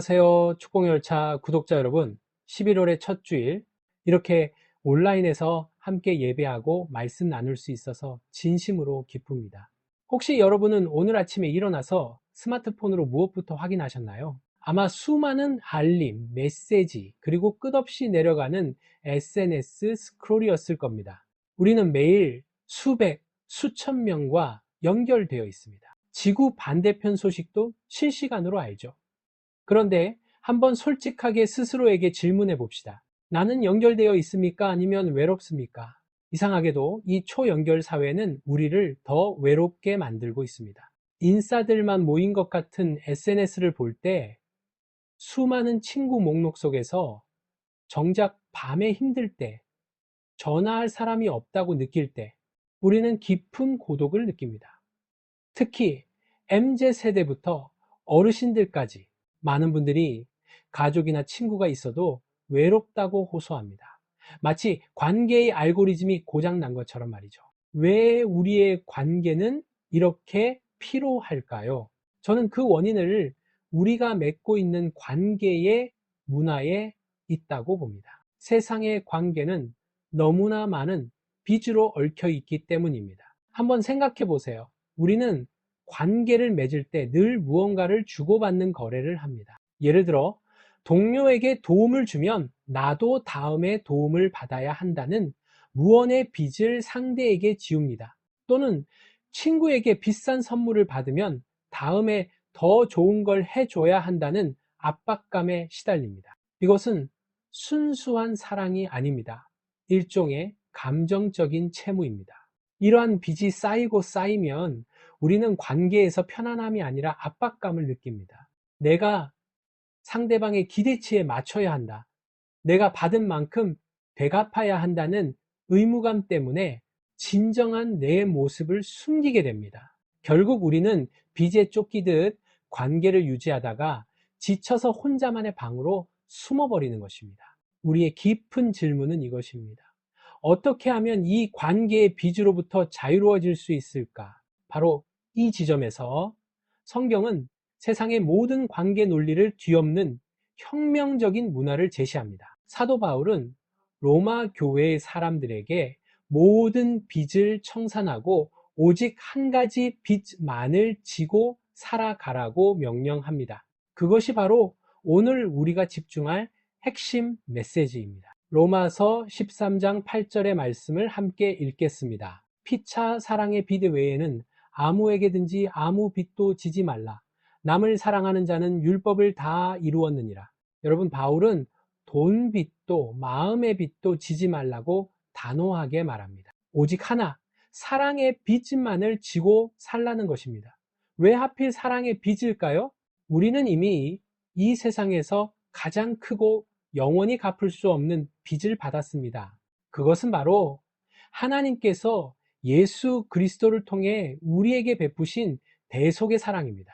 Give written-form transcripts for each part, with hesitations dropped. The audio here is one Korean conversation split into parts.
안녕하세요. 축복열차 구독자 여러분. 11월의 첫 주일, 이렇게 온라인에서 함께 예배하고 말씀 나눌 수 있어서 진심으로 기쁩니다. 혹시 여러분은 오늘 아침에 일어나서 스마트폰으로 무엇부터 확인하셨나요? 아마 수많은 알림, 메시지, 그리고 끝없이 내려가는 SNS 스크롤이었을 겁니다. 우리는 매일 수백, 수천 명과 연결되어 있습니다. 지구 반대편 소식도 실시간으로 알죠. 그런데 한번 솔직하게 스스로에게 질문해 봅시다. 나는 연결되어 있습니까? 아니면 외롭습니까? 이상하게도 이 초연결 사회는 우리를 더 외롭게 만들고 있습니다. 인싸들만 모인 것 같은 SNS를 볼 때 수많은 친구 목록 속에서 정작 밤에 힘들 때, 전화할 사람이 없다고 느낄 때 우리는 깊은 고독을 느낍니다. 특히 MZ세대부터 어르신들까지 많은 분들이 가족이나 친구가 있어도 외롭다고 호소합니다. 마치 관계의 알고리즘이 고장난 것처럼 말이죠. 왜 우리의 관계는 이렇게 피로할까요? 저는 그 원인을 우리가 맺고 있는 관계의 문화에 있다고 봅니다. 세상의 관계는 너무나 많은 빚으로 얽혀 있기 때문입니다. 한번 생각해 보세요. 우리는 관계를 맺을 때 늘 무언가를 주고받는 거래를 합니다. 예를 들어 동료에게 도움을 주면 나도 다음에 도움을 받아야 한다는 무언의 빚을 상대에게 지웁니다. 또는 친구에게 비싼 선물을 받으면 다음에 더 좋은 걸 해줘야 한다는 압박감에 시달립니다. 이것은 순수한 사랑이 아닙니다. 일종의 감정적인 채무입니다. 이러한 빚이 쌓이고 쌓이면 우리는 관계에서 편안함이 아니라 압박감을 느낍니다. 내가 상대방의 기대치에 맞춰야 한다. 내가 받은 만큼 되갚아야 한다는 의무감 때문에 진정한 내 모습을 숨기게 됩니다. 결국 우리는 빚에 쫓기듯 관계를 유지하다가 지쳐서 혼자만의 방으로 숨어버리는 것입니다. 우리의 깊은 질문은 이것입니다. 어떻게 하면 이 관계의 빚으로부터 자유로워질 수 있을까? 바로 이 지점에서 성경은 세상의 모든 관계 논리를 뒤엎는 혁명적인 문화를 제시합니다. 사도 바울은 로마 교회의 사람들에게 모든 빚을 청산하고 오직 한 가지 빚만을 지고 살아가라고 명령합니다. 그것이 바로 오늘 우리가 집중할 핵심 메시지입니다. 로마서 13장 8절의 말씀을 함께 읽겠습니다. 피차 사랑의 빚 외에는 아무에게든지 아무 빚도 지지 말라. 남을 사랑하는 자는 율법을 다 이루었느니라. 여러분, 바울은 돈 빚도 마음의 빚도 지지 말라고 단호하게 말합니다. 오직 하나, 사랑의 빚만을 지고 살라는 것입니다. 왜 하필 사랑의 빚일까요? 우리는 이미 이 세상에서 가장 크고 영원히 갚을 수 없는 빚을 받았습니다. 그것은 바로 하나님께서 예수 그리스도를 통해 우리에게 베푸신 대속의 사랑입니다.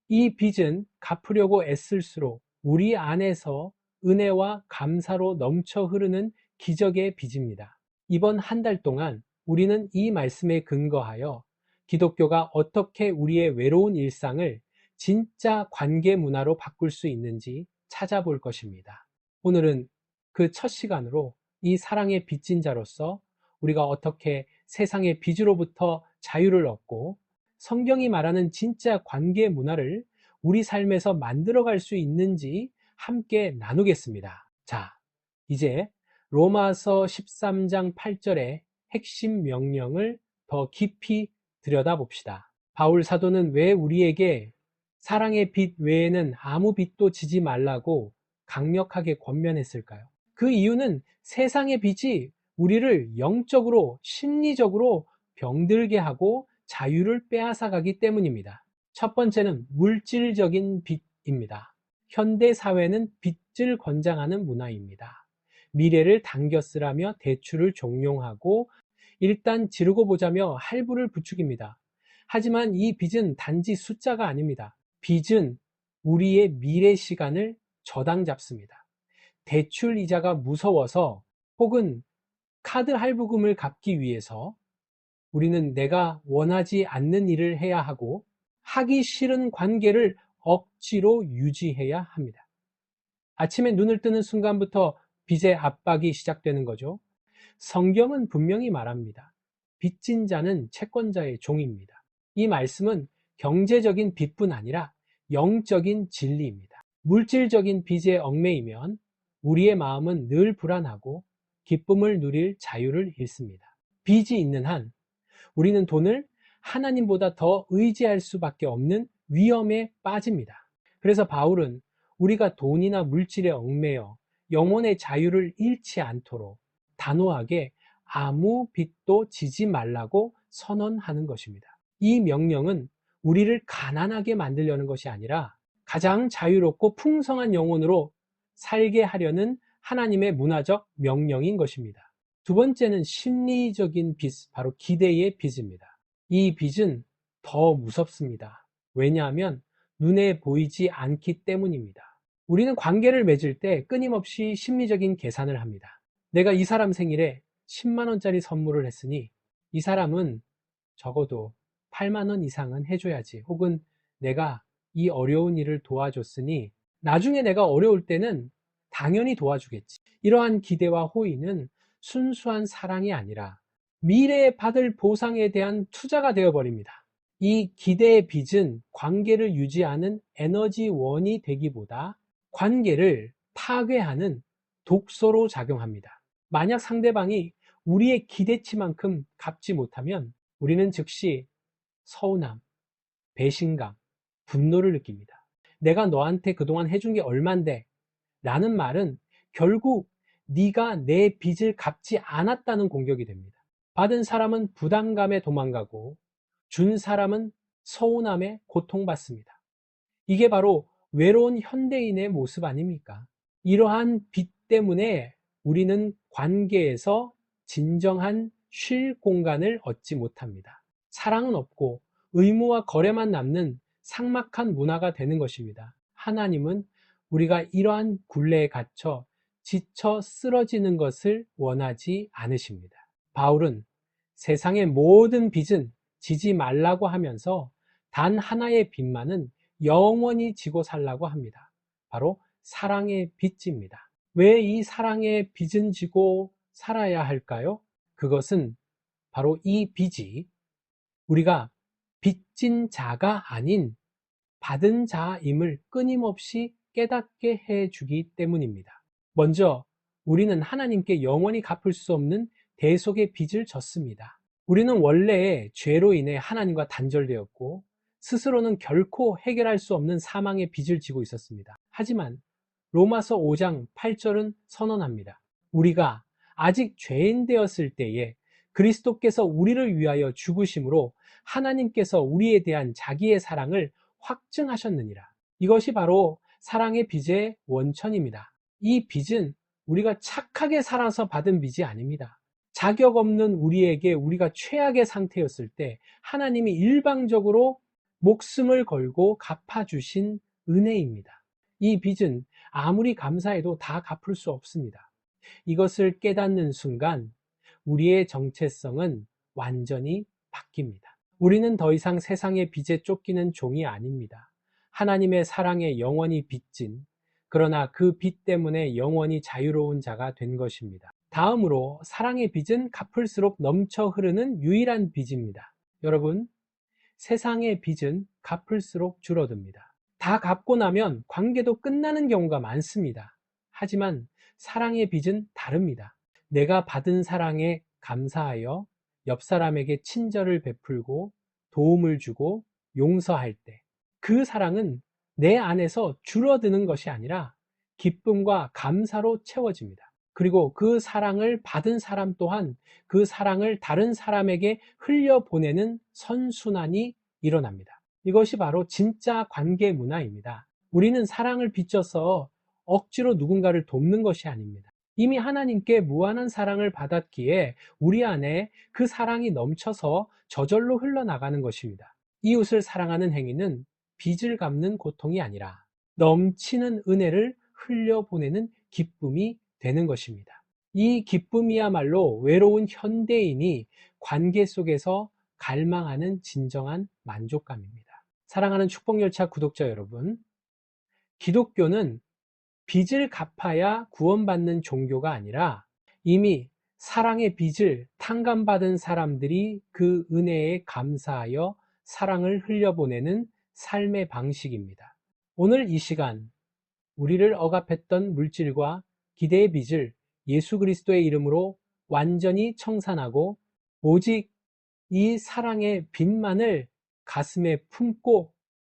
이 빚은 갚으려고 애쓸수록 우리 안에서 은혜와 감사로 넘쳐 흐르는 기적의 빚입니다. 이번 한 달 동안 우리는 이 말씀에 근거하여 기독교가 어떻게 우리의 외로운 일상을 진짜 관계 문화로 바꿀 수 있는지 찾아볼 것입니다. 오늘은 그 첫 시간으로 이 사랑의 빚진 자로서 우리가 어떻게 세상의 빚으로부터 자유를 얻고 성경이 말하는 진짜 관계 문화를 우리 삶에서 만들어갈 수 있는지 함께 나누겠습니다. 자, 이제 로마서 13장 8절의 핵심 명령을 더 깊이 들여다봅시다. 바울 사도는 왜 우리에게 사랑의 빚 외에는 아무 빚도 지지 말라고 강력하게 권면했을까요? 그 이유는 세상의 빚이 우리를 영적으로, 심리적으로 병들게 하고 자유를 빼앗아가기 때문입니다. 첫 번째는 물질적인 빚입니다. 현대 사회는 빚을 권장하는 문화입니다. 미래를 당겨 쓰라며 대출을 종용하고 일단 지르고 보자며 할부를 부추깁니다. 하지만 이 빚은 단지 숫자가 아닙니다. 빚은 우리의 미래 시간을 저당 잡습니다. 대출 이자가 무서워서 혹은 카드 할부금을 갚기 위해서 우리는 내가 원하지 않는 일을 해야 하고 하기 싫은 관계를 억지로 유지해야 합니다. 아침에 눈을 뜨는 순간부터 빚의 압박이 시작되는 거죠. 성경은 분명히 말합니다. 빚진 자는 채권자의 종입니다. 이 말씀은 경제적인 빚뿐 아니라 영적인 진리입니다. 물질적인 빚에 얽매이면 우리의 마음은 늘 불안하고 기쁨을 누릴 자유를 잃습니다. 빚이 있는 한 우리는 돈을 하나님보다 더 의지할 수밖에 없는 위험에 빠집니다. 그래서 바울은 우리가 돈이나 물질에 얽매여 영혼의 자유를 잃지 않도록 단호하게 아무 빚도 지지 말라고 선언하는 것입니다. 이 명령은 우리를 가난하게 만들려는 것이 아니라 가장 자유롭고 풍성한 영혼으로 살게 하려는 하나님의 문화적 명령인 것입니다. 두 번째는 심리적인 빚, 바로 기대의 빚입니다. 이 빚은 더 무섭습니다. 왜냐하면 눈에 보이지 않기 때문입니다. 우리는 관계를 맺을 때 끊임없이 심리적인 계산을 합니다. 내가 이 사람 생일에 10만 원짜리 선물을 했으니 이 사람은 적어도 8만 원 이상은 해줘야지. 혹은 내가 이 어려운 일을 도와줬으니 나중에 내가 어려울 때는 당연히 도와주겠지. 이러한 기대와 호의는 순수한 사랑이 아니라 미래에 받을 보상에 대한 투자가 되어버립니다. 이 기대의 빚은 관계를 유지하는 에너지원이 되기보다 관계를 파괴하는 독소로 작용합니다. 만약 상대방이 우리의 기대치만큼 갚지 못하면 우리는 즉시 서운함, 배신감, 분노를 느낍니다. 내가 너한테 그동안 해준 게 얼만데 라는 말은 결국 네가 내 빚을 갚지 않았다는 공격이 됩니다. 받은 사람은 부담감에 도망가고 준 사람은 서운함에 고통받습니다. 이게 바로 외로운 현대인의 모습 아닙니까? 이러한 빚 때문에 우리는 관계에서 진정한 쉴 공간을 얻지 못합니다. 사랑은 없고 의무와 거래만 남는 삭막한 문화가 되는 것입니다. 하나님은 우리가 이러한 굴레에 갇혀 지쳐 쓰러지는 것을 원하지 않으십니다. 바울은 세상의 모든 빚은 지지 말라고 하면서 단 하나의 빚만은 영원히 지고 살라고 합니다. 바로 사랑의 빚입니다. 왜 이 사랑의 빚은 지고 살아야 할까요? 그것은 바로 이 빚이 우리가 빚진 자가 아닌 받은 자임을 끊임없이 깨닫게 해주기 때문입니다. 먼저 우리는 하나님께 영원히 갚을 수 없는 대속의 빚을 졌습니다. 우리는 원래 죄로 인해 하나님과 단절되었고 스스로는 결코 해결할 수 없는 사망의 빚을 지고 있었습니다. 하지만 로마서 5장 8절은 선언합니다. 우리가 아직 죄인 되었을 때에 그리스도께서 우리를 위하여 죽으심으로 하나님께서 우리에 대한 자기의 사랑을 확증하셨느니라. 이것이 바로 사랑의 빚의 원천입니다. 이 빚은 우리가 착하게 살아서 받은 빚이 아닙니다. 자격 없는 우리에게 우리가 최악의 상태였을 때 하나님이 일방적으로 목숨을 걸고 갚아주신 은혜입니다. 이 빚은 아무리 감사해도 다 갚을 수 없습니다. 이것을 깨닫는 순간 우리의 정체성은 완전히 바뀝니다. 우리는 더 이상 세상의 빚에 쫓기는 종이 아닙니다. 하나님의 사랑에 영원히 빚진, 그러나 그 빚 때문에 영원히 자유로운 자가 된 것입니다. 다음으로 사랑의 빚은 갚을수록 넘쳐 흐르는 유일한 빚입니다. 여러분, 세상의 빚은 갚을수록 줄어듭니다. 다 갚고 나면 관계도 끝나는 경우가 많습니다. 하지만 사랑의 빚은 다릅니다. 내가 받은 사랑에 감사하여 옆 사람에게 친절을 베풀고 도움을 주고 용서할 때 그 사랑은 내 안에서 줄어드는 것이 아니라 기쁨과 감사로 채워집니다. 그리고 그 사랑을 받은 사람 또한 그 사랑을 다른 사람에게 흘려보내는 선순환이 일어납니다. 이것이 바로 진짜 관계 문화입니다. 우리는 사랑을 빚져서 억지로 누군가를 돕는 것이 아닙니다. 이미 하나님께 무한한 사랑을 받았기에 우리 안에 그 사랑이 넘쳐서 저절로 흘러나가는 것입니다. 이웃을 사랑하는 행위는 빚을 갚는 고통이 아니라 넘치는 은혜를 흘려보내는 기쁨이 되는 것입니다. 이 기쁨이야말로 외로운 현대인이 관계 속에서 갈망하는 진정한 만족감입니다. 사랑하는 축복열차 구독자 여러분, 기독교는 빚을 갚아야 구원받는 종교가 아니라 이미 사랑의 빚을 탕감받은 사람들이 그 은혜에 감사하여 사랑을 흘려보내는 삶의 방식입니다. 오늘 이 시간 우리를 억압했던 물질과 기대의 빚을 예수 그리스도의 이름으로 완전히 청산하고 오직 이 사랑의 빚만을 가슴에 품고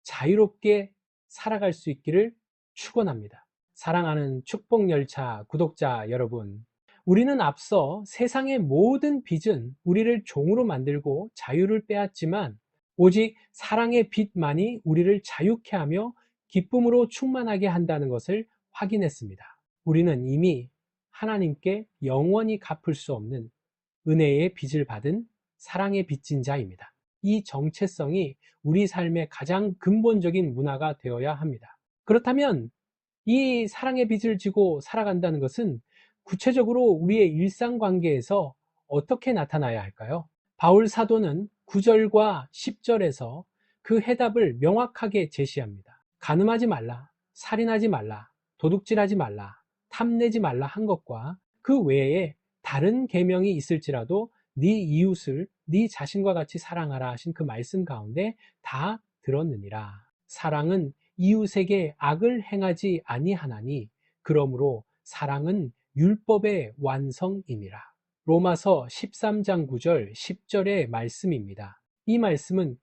자유롭게 살아갈 수 있기를 축원합니다. 사랑하는 축복열차 구독자 여러분, 우리는 앞서 세상의 모든 빚은 우리를 종으로 만들고 자유를 빼앗지만 오직 사랑의 빚만이 우리를 자유케 하며 기쁨으로 충만하게 한다는 것을 확인했습니다. 우리는 이미 하나님께 영원히 갚을 수 없는 은혜의 빚을 받은 사랑의 빚진 자입니다. 이 정체성이 우리 삶의 가장 근본적인 문화가 되어야 합니다. 그렇다면 이 사랑의 빚을 지고 살아간다는 것은 구체적으로 우리의 일상관계에서 어떻게 나타나야 할까요? 바울 사도는 9절과 10절에서 그 해답을 명확하게 제시합니다. 가늠하지 말라, 살인하지 말라, 도둑질하지 말라, 탐내지 말라 한 것과 그 외에 다른 계명이 있을지라도 네 이웃을 네 자신과 같이 사랑하라 하신 그 말씀 가운데 다 들었느니라. 사랑은 이웃에게 악을 행하지 아니하나니 그러므로 사랑은 율법의 완성이니라. 로마서 13장 9절 10절의 말씀입니다. 이 말씀은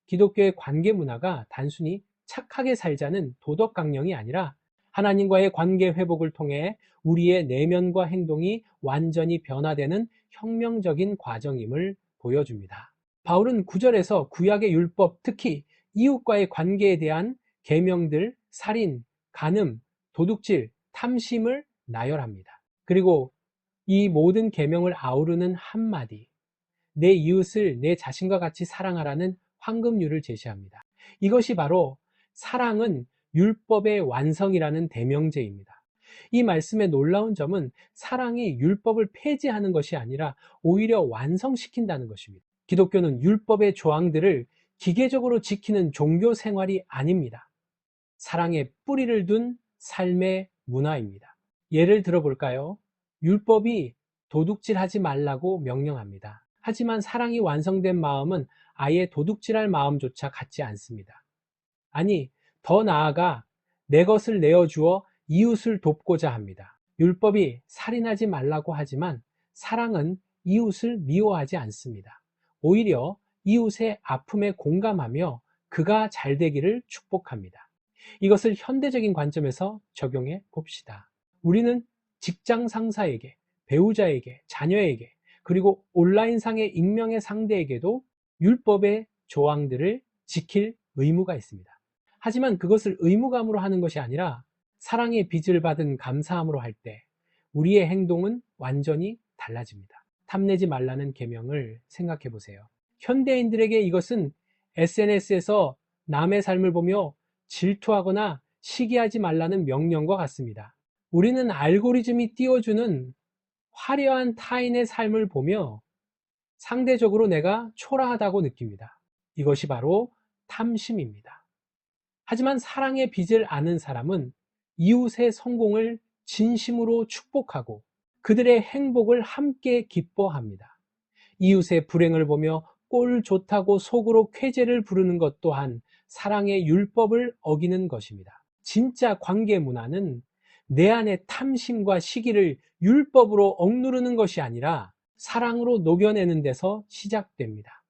기독교의 관계 문화가 단순히 착하게 살자는 도덕 강령이 아니라 하나님과의 관계 회복을 통해 우리의 내면과 행동이 완전히 변화되는 혁명적인 과정임을 보여줍니다. 바울은 9절에서 구약의 율법, 특히 이웃과의 관계에 대한 계명들, 살인, 간음, 도둑질, 탐심을 나열합니다. 그리고 이 모든 계명을 아우르는 한마디, 내 이웃을 내 자신과 같이 사랑하라는 황금률을 제시합니다. 이것이 바로 사랑은 율법의 완성이라는 대명제입니다. 이 말씀의 놀라운 점은 사랑이 율법을 폐지하는 것이 아니라 오히려 완성시킨다는 것입니다. 기독교는 율법의 조항들을 기계적으로 지키는 종교 생활이 아닙니다. 사랑의 뿌리를 둔 삶의 문화입니다. 예를 들어볼까요? 율법이 도둑질하지 말라고 명령합니다. 하지만 사랑이 완성된 마음은 아예 도둑질할 마음조차 갖지 않습니다. 아니, 더 나아가 내 것을 내어주어 이웃을 돕고자 합니다. 율법이 살인하지 말라고 하지만 사랑은 이웃을 미워하지 않습니다. 오히려 이웃의 아픔에 공감하며 그가 잘 되기를 축복합니다. 이것을 현대적인 관점에서 적용해 봅시다. 우리는 직장 상사에게, 배우자에게, 자녀에게, 그리고 온라인상의 익명의 상대에게도 율법의 조항들을 지킬 의무가 있습니다. 하지만 그것을 의무감으로 하는 것이 아니라 사랑의 빚을 받은 감사함으로 할 때 우리의 행동은 완전히 달라집니다. 탐내지 말라는 계명을 생각해 보세요. 현대인들에게 이것은 SNS에서 남의 삶을 보며 질투하거나 시기하지 말라는 명령과 같습니다. 우리는 알고리즘이 띄워주는 화려한 타인의 삶을 보며 상대적으로 내가 초라하다고 느낍니다. 이것이 바로 탐심입니다. 하지만 사랑의 빚을 아는 사람은 이웃의 성공을 진심으로 축복하고 그들의 행복을 함께 기뻐합니다. 이웃의 불행을 보며 꼴 좋다고 속으로 쾌재를 부르는 것 또한 사랑의 율법을 어기는 것입니다. 진짜 관계 문화는 내 안의 탐심과 시기를 율법으로 억누르는 것이 아니라 사랑으로 녹여내는 데서 시작됩니다.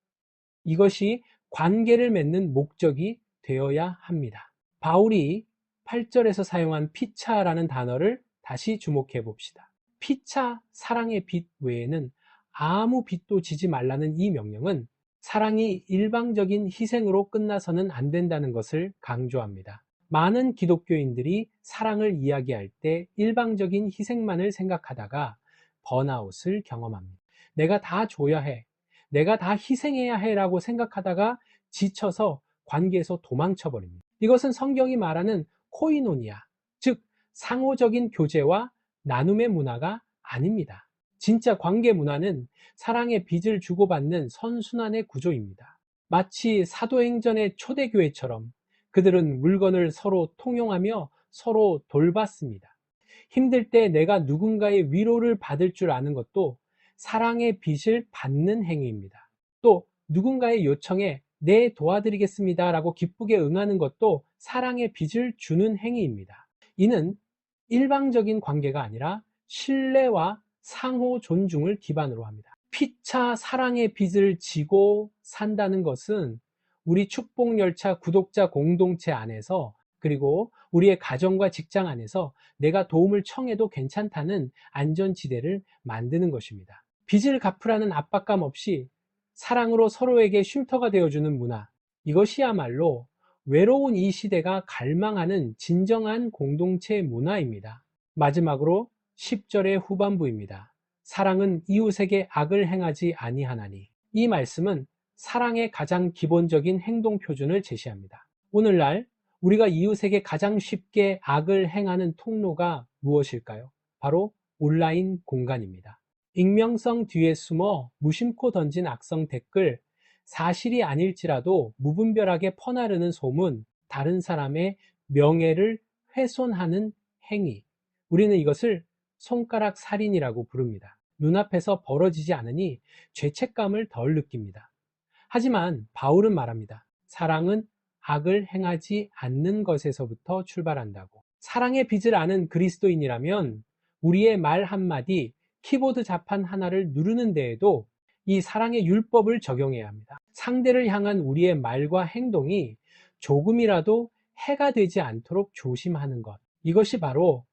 이것이 관계를 맺는 목적이 되어야 합니다. 바울이 8절에서 사용한 피차라는 단어를 다시 주목해 봅시다. 피차, 사랑의 빚 외에는 아무 빚도 지지 말라는 이 명령은 사랑이 일방적인 희생으로 끝나서는 안 된다는 것을 강조합니다. 많은 기독교인들이 사랑을 이야기할 때 일방적인 희생만을 생각하다가 번아웃을 경험합니다. 내가 다 줘야 해, 내가 다 희생해야 해라고 생각하다가 지쳐서 관계에서 도망쳐 버립니다. 이것은 성경이 말하는 코이노니아, 즉 상호적인 교제와 나눔의 문화가 아닙니다. 진짜 관계 문화는 사랑의 빚을 주고받는 선순환의 구조입니다. 마치 사도행전의 초대교회처럼 그들은 물건을 서로 통용하며 서로 돌봤습니다. 힘들 때 내가 누군가의 위로를 받을 줄 아는 것도 사랑의 빚을 받는 행위입니다. 또 누군가의 요청에 네, 도와드리겠습니다 라고 기쁘게 응하는 것도 사랑의 빚을 주는 행위입니다. 이는 일방적인 관계가 아니라 신뢰와 상호 존중을 기반으로 합니다. 피차 사랑의 빚을 지고 산다는 것은 우리 축복열차 구독자 공동체 안에서, 그리고 우리의 가정과 직장 안에서 내가 도움을 청해도 괜찮다는 안전지대를 만드는 것입니다. 빚을 갚으라는 압박감 없이 사랑으로 서로에게 쉼터가 되어주는 문화, 이것이야말로 외로운 이 시대가 갈망하는 진정한 공동체 문화입니다. 마지막으로 10절의 후반부입니다. 사랑은 이웃에게 악을 행하지 아니하나니. 이 말씀은 사랑의 가장 기본적인 행동 표준을 제시합니다. 오늘날 우리가 이웃에게 가장 쉽게 악을 행하는 통로가 무엇일까요? 바로 온라인 공간입니다. 익명성 뒤에 숨어 무심코 던진 악성 댓글, 사실이 아닐지라도 무분별하게 퍼나르는 소문, 다른 사람의 명예를 훼손하는 행위. 우리는 이것을 손가락 살인이라고 부릅니다. 눈앞에서 벌어지지 않으니 죄책감을 덜 느낍니다. 하지만 바울은 말합니다. 사랑은 악을 행하지 않는 것에서부터 출발한다고. 사랑의 빚을 아는 그리스도인이라면 우리의 말 한마디, 키보드 자판 하나를 누르는 데에도 이 사랑의 율법을 적용해야 합니다. 상대를 향한 우리의 말과 행동이 조금이라도 해가 되지 않도록 조심하는 것. 이것이 바로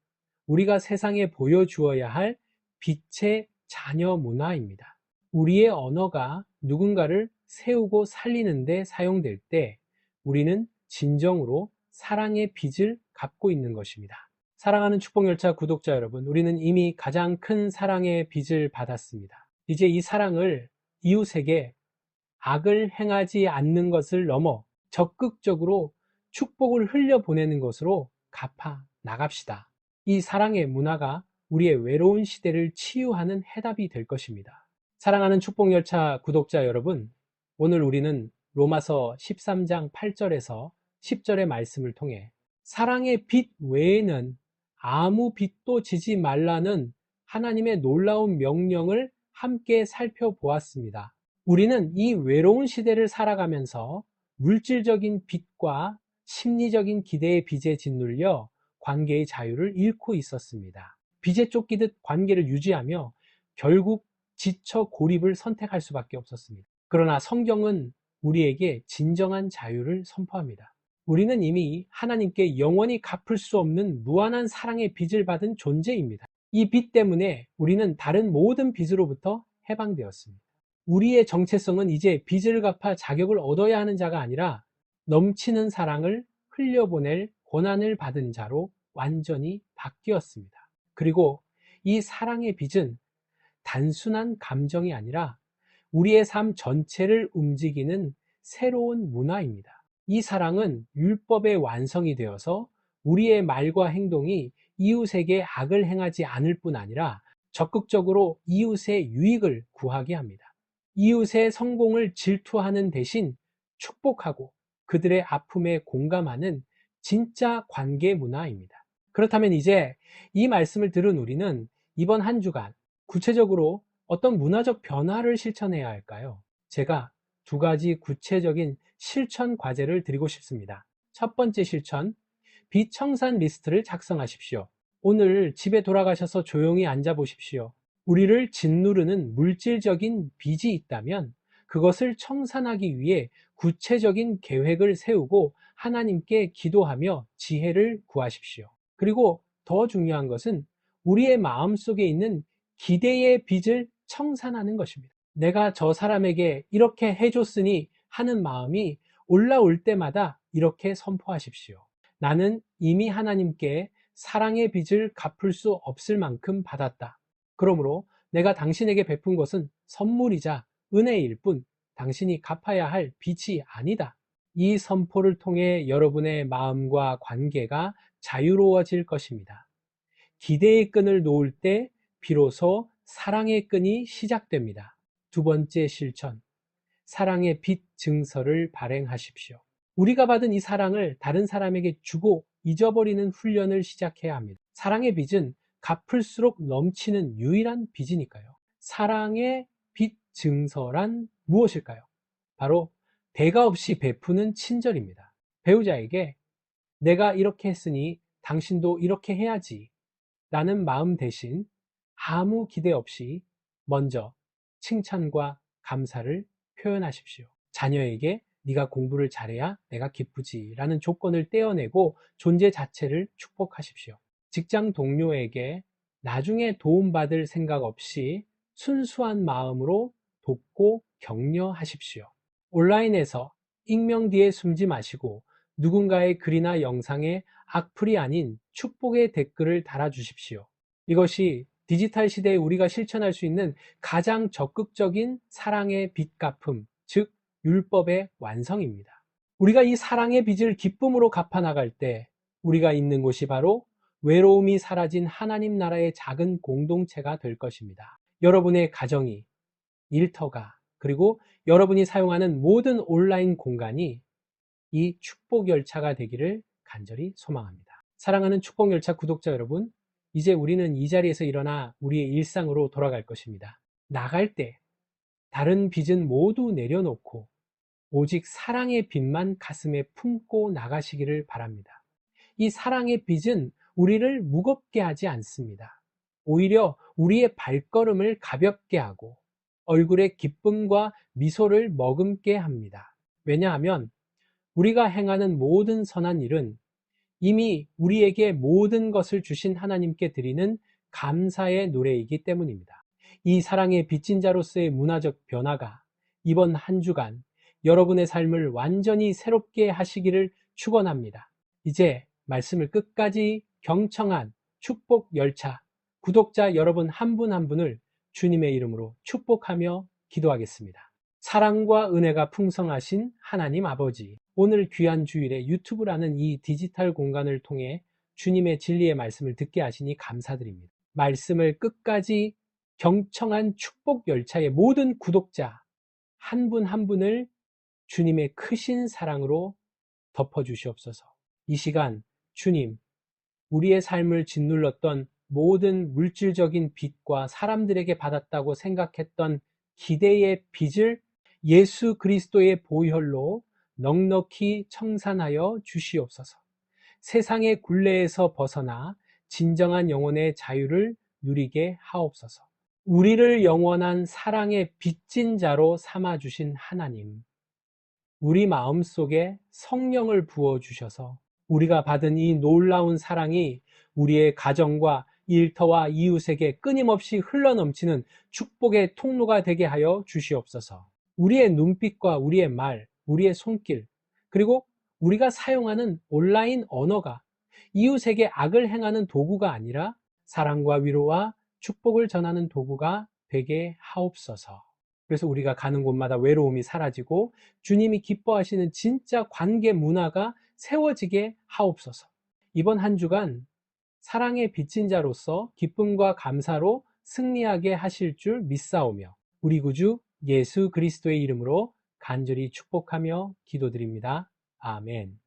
우리가 세상에 보여주어야 할 빛의 자녀 문화입니다. 우리의 언어가 누군가를 세우고 살리는 데 사용될 때 우리는 진정으로 사랑의 빚을 갚고 있는 것입니다. 사랑하는 축복열차 구독자 여러분, 우리는 이미 가장 큰 사랑의 빚을 받았습니다. 이제 이 사랑을 이웃에게 악을 행하지 않는 것을 넘어 적극적으로 축복을 흘려보내는 것으로 갚아 나갑시다. 이 사랑의 문화가 우리의 외로운 시대를 치유하는 해답이 될 것입니다. 사랑하는 축복열차 구독자 여러분, 오늘 우리는 로마서 13장 8절에서 10절의 말씀을 통해 사랑의 빚 외에는 아무 빚도 지지 말라는 하나님의 놀라운 명령을 함께 살펴보았습니다. 우리는 이 외로운 시대를 살아가면서 물질적인 빚과 심리적인 기대의 빚에 짓눌려 관계의 자유를 잃고 있었습니다. 빚에 쫓기듯 관계를 유지하며 결국 지쳐 고립을 선택할 수밖에 없었습니다. 그러나 성경은 우리에게 진정한 자유를 선포합니다. 우리는 이미 하나님께 영원히 갚을 수 없는 무한한 사랑의 빚을 받은 존재입니다. 이 빚 때문에 우리는 다른 모든 빚으로부터 해방되었습니다. 우리의 정체성은 이제 빚을 갚아 자격을 얻어야 하는 자가 아니라 넘치는 사랑을 흘려보낼 권한을 받은 자로 완전히 바뀌었습니다. 그리고 이 사랑의 빚은 단순한 감정이 아니라 우리의 삶 전체를 움직이는 새로운 문화입니다. 이 사랑은 율법의 완성이 되어서 우리의 말과 행동이 이웃에게 악을 행하지 않을 뿐 아니라 적극적으로 이웃의 유익을 구하게 합니다. 이웃의 성공을 질투하는 대신 축복하고 그들의 아픔에 공감하는 진짜 관계 문화입니다. 그렇다면 이제 이 말씀을 들은 우리는 이번 한 주간 구체적으로 어떤 문화적 변화를 실천해야 할까요? 제가 두 가지 구체적인 실천 과제를 드리고 싶습니다. 첫 번째 실천, 비청산 리스트를 작성하십시오. 오늘 집에 돌아가셔서 조용히 앉아 보십시오. 우리를 짓누르는 물질적인 빚이 있다면 그것을 청산하기 위해 구체적인 계획을 세우고 하나님께 기도하며 지혜를 구하십시오. 그리고 더 중요한 것은 우리의 마음속에 있는 기대의 빚을 청산하는 것입니다. 내가 저 사람에게 이렇게 해줬으니 하는 마음이 올라올 때마다 이렇게 선포하십시오. 나는 이미 하나님께 사랑의 빚을 갚을 수 없을 만큼 받았다. 그러므로 내가 당신에게 베푼 것은 선물이자 은혜일 뿐 당신이 갚아야 할 빚이 아니다. 이 선포를 통해 여러분의 마음과 관계가 자유로워질 것입니다. 기대의 끈을 놓을 때 비로소 사랑의 끈이 시작됩니다. 두 번째 실천, 사랑의 빚 증서를 발행하십시오. 우리가 받은 이 사랑을 다른 사람에게 주고 잊어버리는 훈련을 시작해야 합니다. 사랑의 빚은 갚을수록 넘치는 유일한 빚이니까요. 사랑의 빚 증서란 무엇일까요? 바로 대가 없이 베푸는 친절입니다. 배우자에게 내가 이렇게 했으니 당신도 이렇게 해야지 라는 마음 대신 아무 기대 없이 먼저 칭찬과 감사를 표현하십시오. 자녀에게 네가 공부를 잘해야 내가 기쁘지 라는 조건을 떼어내고 존재 자체를 축복하십시오. 직장 동료에게 나중에 도움받을 생각 없이 순수한 마음으로 돕고 격려하십시오. 온라인에서 익명 뒤에 숨지 마시고 누군가의 글이나 영상에 악플이 아닌 축복의 댓글을 달아주십시오. 이것이 디지털 시대에 우리가 실천할 수 있는 가장 적극적인 사랑의 빚 갚음, 즉 율법의 완성입니다. 우리가 이 사랑의 빚을 기쁨으로 갚아 나갈 때 우리가 있는 곳이 바로 외로움이 사라진 하나님 나라의 작은 공동체가 될 것입니다. 여러분의 가정이, 일터가, 그리고 여러분이 사용하는 모든 온라인 공간이 이 축복 열차가 되기를 간절히 소망합니다. 사랑하는 축복 열차 구독자 여러분, 이제 우리는 이 자리에서 일어나 우리의 일상으로 돌아갈 것입니다. 나갈 때 다른 빚은 모두 내려놓고 오직 사랑의 빚만 가슴에 품고 나가시기를 바랍니다. 이 사랑의 빚은 우리를 무겁게 하지 않습니다. 오히려 우리의 발걸음을 가볍게 하고 얼굴에 기쁨과 미소를 머금게 합니다. 왜냐하면 우리가 행하는 모든 선한 일은 이미 우리에게 모든 것을 주신 하나님께 드리는 감사의 노래이기 때문입니다. 이 사랑의 빚진 자로서의 문화적 변화가 이번 한 주간 여러분의 삶을 완전히 새롭게 하시기를 축원합니다. 이제 말씀을 끝까지 경청한 축복 열차 구독자 여러분 한 분 한 분을 주님의 이름으로 축복하며 기도하겠습니다. 사랑과 은혜가 풍성하신 하나님 아버지, 오늘 귀한 주일에 유튜브라는 이 디지털 공간을 통해 주님의 진리의 말씀을 듣게 하시니 감사드립니다. 말씀을 끝까지 경청한 축복 열차의 모든 구독자 한 분 한 분을 주님의 크신 사랑으로 덮어주시옵소서. 이 시간 주님, 우리의 삶을 짓눌렀던 모든 물질적인 빚과 사람들에게 받았다고 생각했던 기대의 빚을 예수 그리스도의 보혈로 넉넉히 청산하여 주시옵소서. 세상의 굴레에서 벗어나 진정한 영혼의 자유를 누리게 하옵소서. 우리를 영원한 사랑의 빚진 자로 삼아주신 하나님, 우리 마음속에 성령을 부어주셔서 우리가 받은 이 놀라운 사랑이 우리의 가정과 일터와 이웃에게 끊임없이 흘러넘치는 축복의 통로가 되게 하여 주시옵소서. 우리의 눈빛과 우리의 말, 우리의 손길, 그리고 우리가 사용하는 온라인 언어가 이웃에게 악을 행하는 도구가 아니라 사랑과 위로와 축복을 전하는 도구가 되게 하옵소서. 그래서 우리가 가는 곳마다 외로움이 사라지고 주님이 기뻐하시는 진짜 관계 문화가 세워지게 하옵소서. 이번 한 주간 사랑의 빚진 자로서 기쁨과 감사로 승리하게 하실 줄 믿사오며 우리 구주 예수 그리스도의 이름으로 간절히 축복하며 기도드립니다. 아멘.